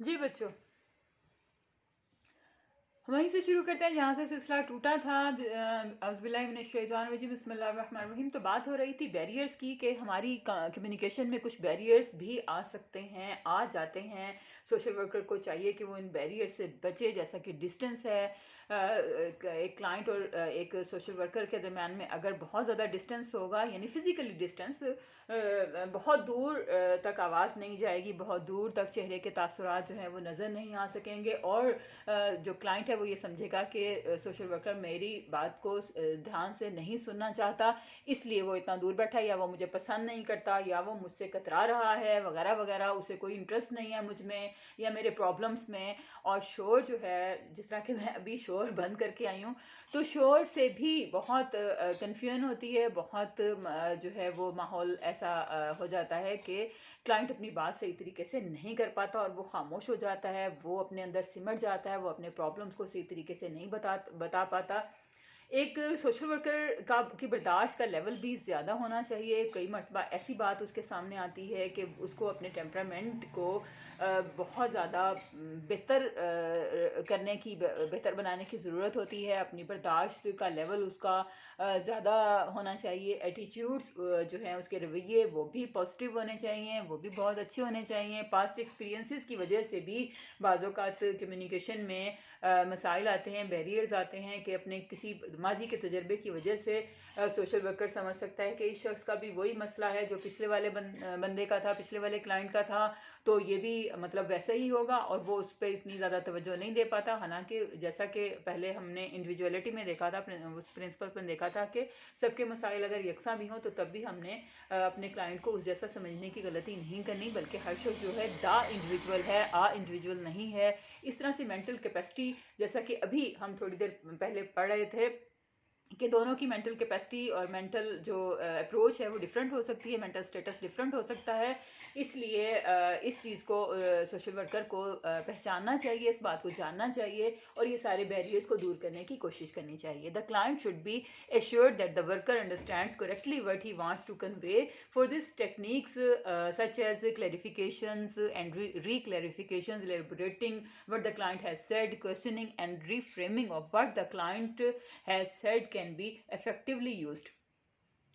जी बच्चों, वहीं से शुरू करते हैं जहाँ से सिलसिला टूटा था। औज़ुबिल्लाहि बिस्मिल्लाहिर्रहमानिर्रहीम। तो बात हो रही थी बैरियर्स की कि हमारी कम्युनिकेशन में कुछ बैरियर्स भी आ सकते हैं, आ जाते हैं। सोशल वर्कर को चाहिए कि वो इन बैरियर्स से बचे, जैसा कि डिस्टेंस है। एक क्लाइंट और एक सोशल वर्कर के दरम्यान में अगर बहुत ज़्यादा डिस्टेंस होगा, यानी फिज़िकली डिस्टेंस, बहुत दूर तक आवाज़ नहीं जाएगी, बहुत दूर तक चेहरे के तासुरात जो हैं वो नज़र नहीं आ सकेंगे, और जो क्लाइंट है वो ये समझेगा कि सोशल वर्कर मेरी बात को ध्यान से नहीं सुनना चाहता, इसलिए वो इतना दूर बैठा है, या वो मुझे पसंद नहीं करता, या वो मुझसे कतरा रहा है वगैरह वगैरह, उसे कोई इंटरेस्ट नहीं है मुझ में या मेरे प्रॉब्लम्स में। और शोर जो है, जिस तरह के मैं अभी शोर बंद करके आई हूँ, तो शोर से भी बहुत कन्फ्यूजन होती है, बहुत जो है वो माहौल ऐसा हो जाता है कि क्लाइंट अपनी बात सही तरीके से नहीं कर पाता और वो खामोश हो जाता है, वो अपने अंदर सिमट जाता है, वो अपने प्रॉब्लम्स को सही तरीके से नहीं बता पाता। एक सोशल वर्कर का की बर्दाश्त का लेवल भी ज़्यादा होना चाहिए। कई मरतबा ऐसी बात उसके सामने आती है कि उसको अपने टेम्परामेंट को बहुत ज़्यादा बेहतर करने की, बेहतर बनाने की ज़रूरत होती है। अपनी बर्दाश्त का लेवल उसका ज़्यादा होना चाहिए। एटीट्यूड्स जो हैं उसके रवैये वो भी पॉजिटिव होने चाहिए, वो भी बहुत अच्छे होने चाहिए। पास्ट एक्सपीरियंसेस की वजह से भी बाज़-औक़ात कम्युनिकेशन में मसाइल आते हैं, बैरियर्स आते हैं कि अपने किसी माजी के तजर्बे की वजह से सोशल वर्कर समझ सकता है कि इस शख्स का भी वही मसला है जो पिछले वाले बंदे का था, पिछले वाले क्लाइंट का था, तो ये भी मतलब वैसा ही होगा, और वो उस पर इतनी ज़्यादा तवज्जो नहीं दे पाता। हालांकि जैसा कि पहले हमने इंडिविजुअलिटी में देखा था, उस प्रिंसिपल पर देखा था कि सबके मसाइल अगर यकसा भी हों तो तब भी हमने अपने क्लाइंट को उस जैसा समझने की गलती नहीं करनी, बल्कि हर शख्स जो है दा इंडिविजुअल है, आ इंडिविजुअल नहीं है। इस तरह से मेंटल कैपेसिटी, जैसा कि अभी हम थोड़ी देर पहले पढ़ रहे थे कि दोनों की मेंटल कैपेसिटी और मेंटल जो अप्रोच है वो डिफरेंट हो सकती है, मेंटल स्टेटस डिफरेंट हो सकता है। इसलिए इस चीज़ को सोशल वर्कर को पहचानना चाहिए, इस बात को जानना चाहिए, और ये सारे बैरियर्स को दूर करने की कोशिश करनी चाहिए। The client should be assured that the worker understands correctly what he wants to convey. For this techniques such as clarifications and re-clarifications, elaborating what the client has said, questioning and reframing of what the client has said can be effectively used.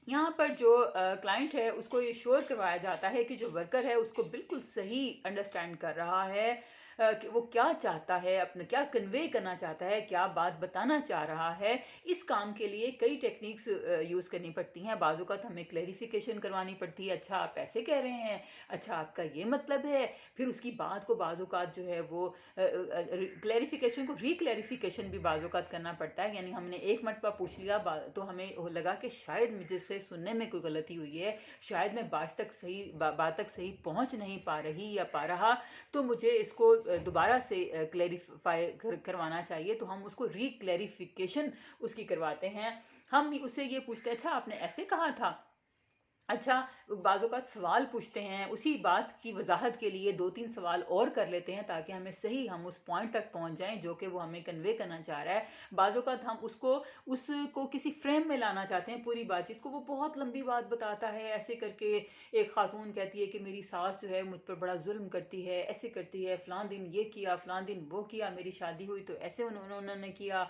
यहाँ पर जो client है उसको ये sure करवाया जाता है कि जो वर्कर है उसको बिल्कुल सही अंडरस्टैंड कर रहा है, कि वो क्या चाहता है, अपना क्या कन्वे करना चाहता है, क्या बात बताना चाह रहा है। इस काम के लिए कई टेक्निक्स यूज़ करनी पड़ती हैं। बाज़-औक़ात हमें क्लैरिफिकेशन करवानी पड़ती है, अच्छा आप ऐसे कह रहे हैं, अच्छा आपका ये मतलब है। फिर उसकी बात को बाज़-औक़ात जो है वो क्लैरिफिकेशन को री-क्लैरिफिकेशन भी बाज़-औक़ात करना पड़ता है। यानी हमने एक मरतबा पूछ लिया तो हमें लगा कि शायद मुझसे सुनने में कोई गलती हुई है, शायद मैं बात तक सही पहुंच नहीं पा रही या पा रहा, तो मुझे इसको दोबारा से क्लैरिफाई करवाना चाहिए। तो हम उसको री क्लैरिफिकेशन उसकी करवाते हैं। हम उससे ये पूछते हैं, अच्छा आपने ऐसे कहा था, अच्छा, बाज़ों का सवाल पूछते हैं, उसी बात की वजाहत के लिए 2-3 सवाल और कर लेते हैं ताकि हम उस पॉइंट तक पहुंच जाएं जो कि वो हमें कन्वे करना चाह रहा है। बाज़ों का हम उसको किसी फ्रेम में लाना चाहते हैं पूरी बातचीत को। वो बहुत लंबी बात बताता है, ऐसे करके एक खातून कहती है कि मेरी सास जो है मुझ पर बड़ा जुल्म करती है, ऐसे करती है, फ़लाँ दिन ये किया, फ़लाँ दिन वो किया, मेरी शादी हुई तो ऐसे उन्होंने किया,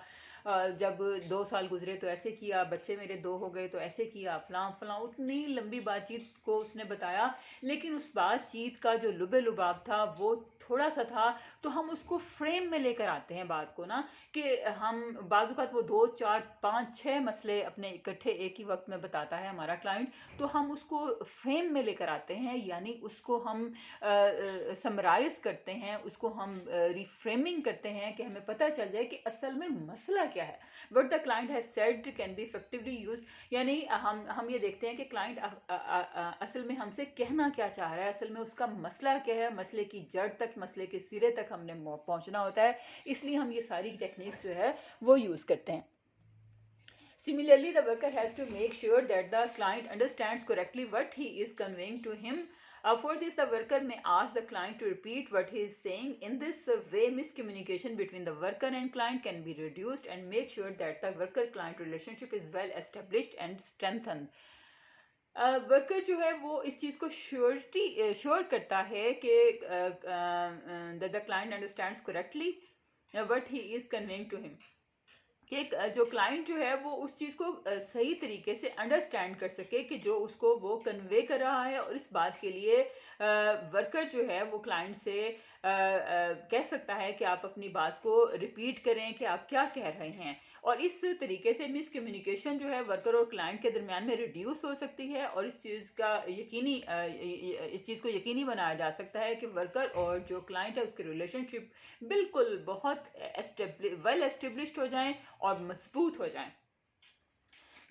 जब 2 साल गुजरे तो ऐसे किया, बच्चे मेरे 2 हो गए तो ऐसे किया, फ़लाँ फ़लाँ। उतनी लंबी बातचीत को उसने बताया, लेकिन उस बातचीत का जो लुब-ए-लुबाब था वो थोड़ा-सा था। तो हम उसको फ्रेम में लेकर आते हैं बात को ना, कि हम बाज़-औक़ात वो 2, 4, 5, 6 मसले अपने इकट्ठे एक ही वक़्त में बताता है हमारा क्लाइंट, तो हम उसको फ्रेम में लेकर आते हैं, यानी उसको हम समराइज़ करते हैं, उसको हम रिफ्रेमिंग करते हैं कि हमें पता चल जाए कि असल में मसला क्या है। What the client has said can be effectively used. यानी हम ये देखते हैं कि क्लाइंट असल में हमसे कहना क्या चाह रहा है, असल में उसका मसला क्या है, मसले की जड़ तक, मसले के सिरे तक हमने पहुंचना होता है। इसलिए हम ये सारी टेक्निक्स जो है वो यूज़ करते हैं। Similarly, the worker has to make sure that the client understands correctly what he is conveying to him. For this, the worker may ask the client to repeat what he is saying. In this way, miscommunication between the worker and client can be reduced and make sure that the worker-client relationship is well established and strengthened. Worker जो है वो इस चीज़ को sure करता है कि the client understands correctly what he is conveying to him, कि जो क्लाइंट जो है वो उस चीज़ को सही तरीके से अंडरस्टैंड कर सके कि जो उसको वो कन्वे कर रहा है, और इस बात के लिए वर्कर जो है वो क्लाइंट से कह सकता है कि आप अपनी बात को रिपीट करें कि आप क्या कह रहे हैं, और इस तरीके से मिसकम्युनिकेशन जो है वर्कर और क्लाइंट के दरमियान में रिड्यूस हो सकती है, और इस चीज़ का इस चीज़ को यकीनी बनाया जा सकता है कि वर्कर और जो क्लाइंट है उसके रिलेशनशिप बिल्कुल बहुत वेल एस्टेब्लिश्ड हो जाएं और मजबूत हो जाएं।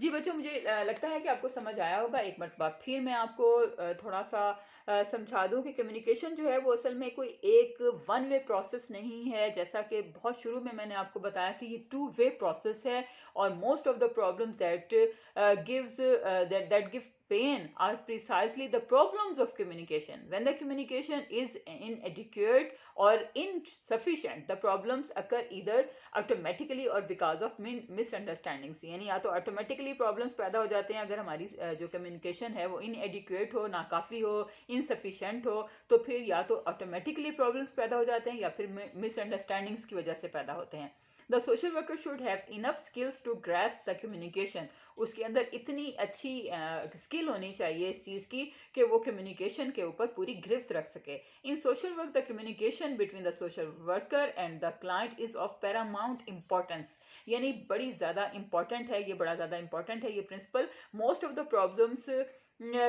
जी बच्चों, मुझे लगता है कि आपको समझ आया होगा। एक मरतबा फिर मैं आपको थोड़ा सा समझा दूं कि कम्युनिकेशन जो है वो असल में कोई एक वन वे प्रोसेस नहीं है, जैसा कि बहुत शुरू में मैंने आपको बताया कि ये टू वे प्रोसेस है, और most of the problems that give pain are precisely the problems of communication. When the communication is inadequate or insufficient, the problems occur either automatically और बिकॉज ऑफ मिसअंडरस्टैंडिंग्स, यानी या तो automatically problems पैदा हो जाते हैं अगर हमारी जो कम्युनिकेशन है वो इनएडिक्वेट हो, नाकाफ़ी हो, इनसफिशेंट हो, तो फिर या तो ऑटोमेटिकली प्रॉब्लम्स पैदा हो जाते हैं या फिर मिसअंडरस्टैंडिंग्स की वजह से पैदा होते हैं। The social worker should have enough skills to grasp the communication, उसके अंदर इतनी अच्छी स्किल होनी चाहिए इस चीज़ की कि वो कम्युनिकेशन के ऊपर पूरी गिरफ्त रख सके। In social work the communication between the social worker and the client is of paramount importance, यानी बड़ी ज़्यादा इंपॉर्टेंट है ये, बड़ा ज़्यादा इंपॉर्टेंट है ये प्रिंसिपल। Most of the problems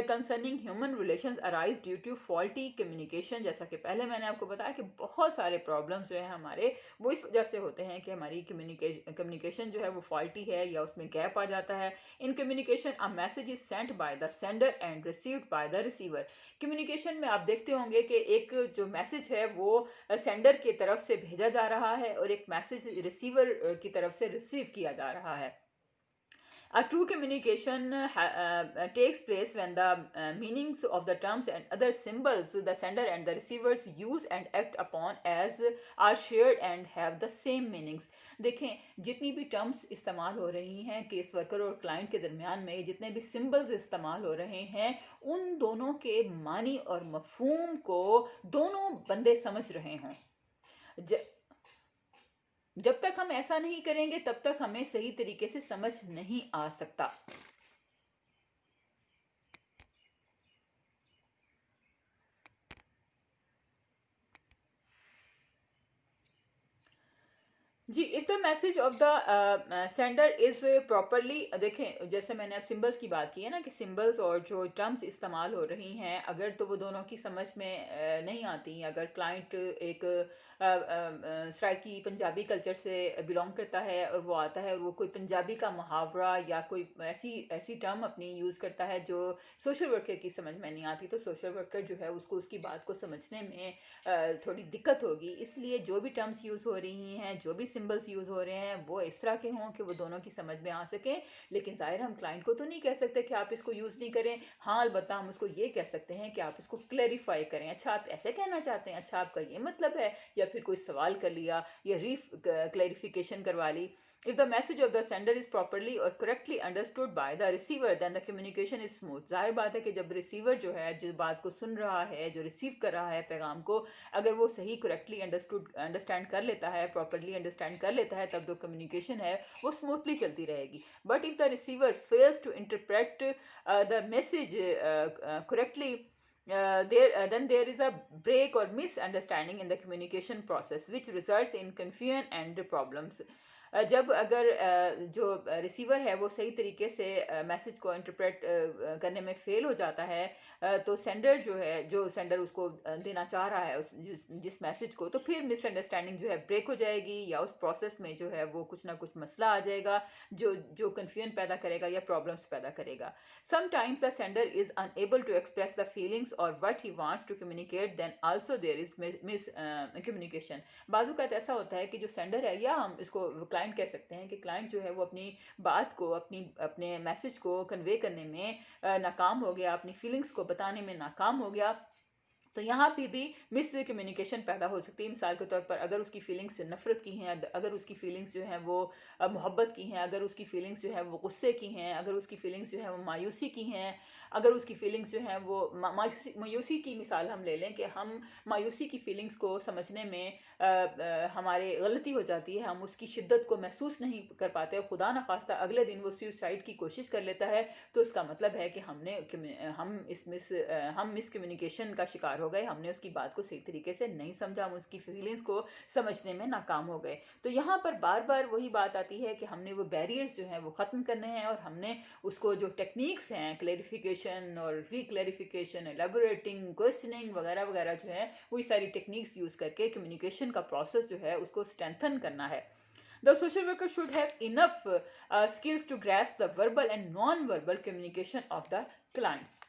concerning human relations arise due to faulty communication, जैसा कि पहले मैंने आपको बताया कि बहुत सारे प्रॉब्लम्स जो हैं हमारे वो इस वजह से होते हैं कि हमारी कम्युनिकेशन जो है वो फॉल्टी है या उसमें गैप आ जाता है। In communication a message is sent by the sender and received by the receiver. Communication में आप देखते होंगे कि एक जो मैसेज है वो सेंडर की तरफ से भेजा जा रहा है और एक मैसेज रिसीवर की तरफ से रिसीव किया जा रहा है। A true communication takes place when the meanings of the terms and other symbols the sender and the receivers use and act upon as are shared and have the same meanings. देखें, जितनी भी terms इस्तेमाल हो रही हैं case worker और client के दरमियान में, जितने भी सिंबल्स इस्तेमाल हो रहे हैं, उन दोनों के मानी और मफहूम को दोनों बंदे समझ रहे हों। जब तक हम ऐसा नहीं करेंगे तब तक हमें सही तरीके से समझ नहीं आ सकता। जी, if the message of the sender is properly, देखें जैसे मैंने अब सिंबल्स की बात की है ना कि सिंबल्स और जो टर्म्स इस्तेमाल हो रही हैं अगर तो वो दोनों की समझ में नहीं आती, अगर क्लाइंट एक सराइकी पंजाबी कल्चर से बिलोंग करता है और वो आता है और वो कोई पंजाबी का मुहावरा या कोई ऐसी ऐसी टर्म अपनी यूज़ करता है जो सोशल वर्कर की समझ में नहीं आती, तो सोशल वर्कर जो है उसको उसकी बात को समझने में थोड़ी दिक्कत होगी। इसलिए जो भी टर्म्स यूज़ हो रही हैं, जो भी सिंबल्स यूज़ हो रहे हैं, वो इस तरह के हों कि वो दोनों की समझ में आ सकें। लेकिन ज़ाहिर हम क्लाइंट को तो नहीं कह सकते कि आप इसको यूज़ नहीं करें। हाँ, अलबत्ता हम उसको ये कह सकते हैं कि आप इसको क्लैरिफाई करें। अच्छा, आप ऐसे कहना चाहते हैं, अच्छा आपका ये मतलब है, या फिर कोई सवाल कर लिया या क्लैरिफिकेशन करवा ली। If the message of the sender is properly or correctly understood by the receiver, then the communication is smooth. जाहिर बात है कि जब रिसीवर जो है जिस बात को सुन रहा है, जो रिसीव कर रहा है पैगाम को, अगर वो सही करेक्टली अंडरस्टैंड कर लेता है, प्रॉपरली अंडरस्टैंड कर लेता है, तब जो कम्युनिकेशन है वो स्मूथली चलती रहेगी। But if the receiver fails to interpret the message correctly, then there is a break or misunderstanding in the communication process which results in confusion and problems. जब अगर जो रिसीवर है वो सही तरीके से मैसेज को इंटरप्रेट करने में फेल हो जाता है, तो सेंडर जो है, जो सेंडर उसको देना चाह रहा है जिस मैसेज को, तो फिर मिसअंडरस्टैंडिंग जो है ब्रेक हो जाएगी, या उस प्रोसेस में जो है वो कुछ ना कुछ मसला आ जाएगा जो जो कन्फ्यूजन पैदा करेगा या प्रॉब्लम्स पैदा करेगा। Sometimes the sender is unable to express the feelings और what he wants to communicate, then also there is miscommunication. बाजू का ऐसा होता है कि जो सेंडर है, या हम इसको क्लाइंट कह सकते हैं कि क्लाइंट जो है वो अपनी बात को, अपने मैसेज को कन्वे करने में नाकाम हो गया, अपनी फीलिंग्स को बताने में नाकाम हो गया, तो यहाँ पे भी मिस कम्युनिकेशन पैदा हो सकती है। मिसाल के तौर पर अगर उसकी फीलिंग्स नफ़रत की हैं, अगर उसकी फीलिंग्स जो हैं वो मोहब्बत की हैं, अगर उसकी फीलिंग्स जो है वो गुस्से की हैं, अगर उसकी फीलिंग्स जो है वो मायूसी की हैं, अगर उसकी फीलिंग्स जो हैं वो मायूसी की मिसाल हम ले लें कि हम मायूसी की फीलिंग्स को समझने में हमारे गलती हो जाती है, हम उसकी शिद्दत को महसूस नहीं कर पाते, खुदा न खास्ता अगले दिन वो सुसाइड की कोशिश कर लेता है, तो इसका मतलब है कि हम मिसकम्युनिकेशन का शिकार हो गए, हमने उसकी बात को सही तरीके से नहीं समझा, हम उसकी फीलिंग्स को समझने में नाकाम हो गए। तो यहाँ पर बार बार वही बात आती है कि हमने वो बैरियर्स जो हैं वो ख़त्म करने हैं, और हमने उसको जो टेक्निक्स हैं क्लैरिफिकेशन और रीक्लैरिफिकेशन, एलेबोरेटिंग, क्वेश्चनिंग वगैरह वगैरह जो है, वही सारी टेक्निक्स यूज़ करके कम्युनिकेशन का प्रोसेस जो है उसको स्ट्रेंथन करना है। The social worker should have enough skills to grasp the verbal and non-verbal communication of the clients.